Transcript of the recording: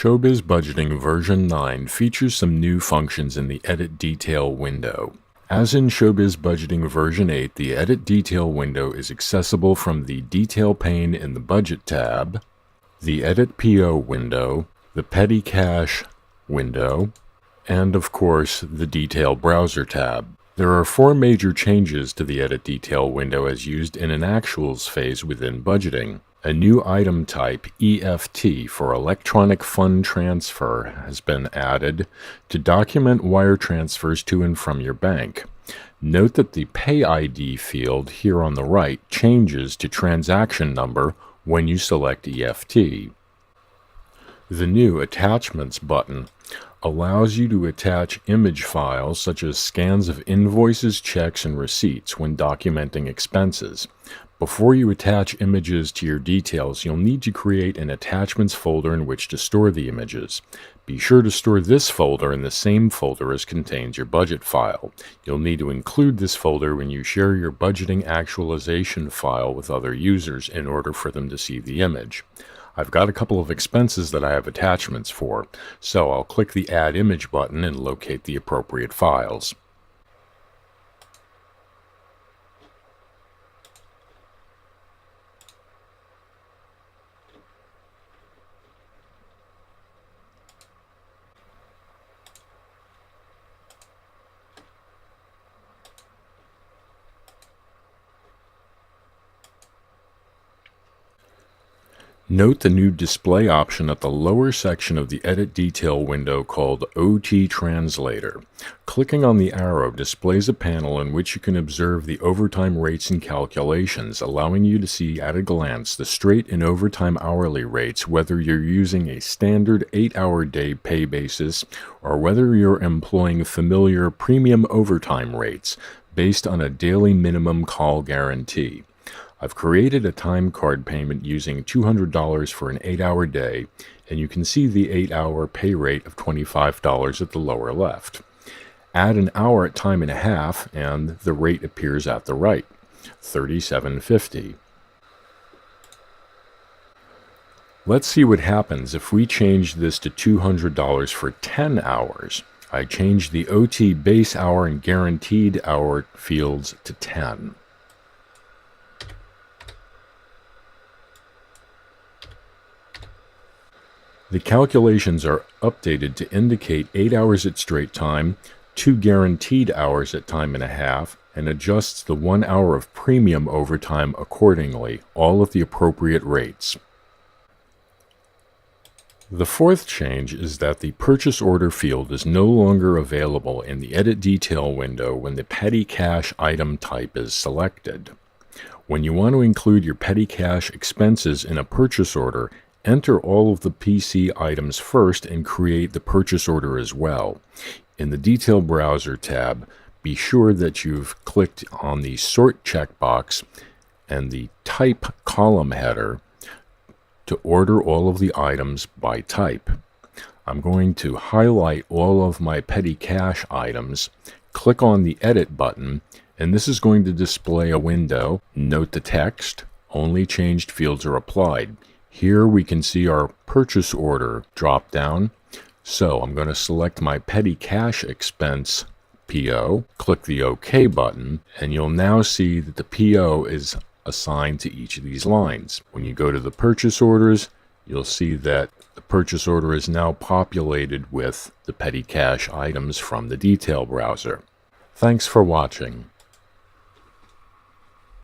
Showbiz Budgeting version 9 features some new functions in the Edit Detail window. As in Showbiz Budgeting version 8, the Edit Detail window is accessible from the Detail pane in the Budget tab, the Edit PO window, the Petty Cash window, and of course the Detail Browser tab. There are 4 major changes to the Edit Detail window as used in an actuals phase within budgeting. A new item type, EFT, for electronic fund transfer has been added to document wire transfers to and from your bank. Note that the Pay ID field here on the right changes to transaction number when you select EFT. The new Attachments button allows you to attach image files such as scans of invoices, checks, and receipts when documenting expenses. Before you attach images to your details, you'll need to create an attachments folder in which to store the images. Be sure to store this folder in the same folder as contains your budget file. You'll need to include this folder when you share your budgeting actualization file with other users in order for them to see the image. I've got a couple of expenses that I have attachments for, so I'll click the Add Image button and locate the appropriate files. Note the new display option at the lower section of the Edit Detail window called OT Translator. Clicking on the arrow displays a panel in which you can observe the overtime rates and calculations, allowing you to see at a glance the straight and overtime hourly rates, whether you're using a standard 8-hour day pay basis or whether you're employing familiar premium overtime rates based on a daily minimum call guarantee. I've created a time card payment using $200 for an 8-hour day, and you can see the 8-hour pay rate of $25 at the lower left. Add an hour at time and a half, and the rate appears at the right, $37.50. Let's see what happens if we change this to $200 for 10 hours. I changed the OT base hour and guaranteed hour fields to 10. The calculations are updated to indicate 8 hours at straight time, 2 guaranteed hours at time and a half, and adjusts the 1 hour of premium overtime accordingly, all at the appropriate rates. The 4th change is that the purchase order field is no longer available in the Edit Detail window when the Petty Cash item type is selected. When you want to include your petty cash expenses in a purchase order, enter all of the PC items first and create the purchase order as well. In the Detail Browser tab, be sure that you've clicked on the Sort checkbox and the Type column header to order all of the items by type. I'm going to highlight all of my petty cash items, click on the Edit button, and this is going to display a window. Note the text, only changed fields are applied. Here we can see our purchase order drop down. So I'm going to select my petty cash expense PO, click the OK button, and you'll now see that the PO is assigned to each of these lines. When you go to the purchase orders, you'll see that the purchase order is now populated with the petty cash items from the Detail Browser. Thanks for watching.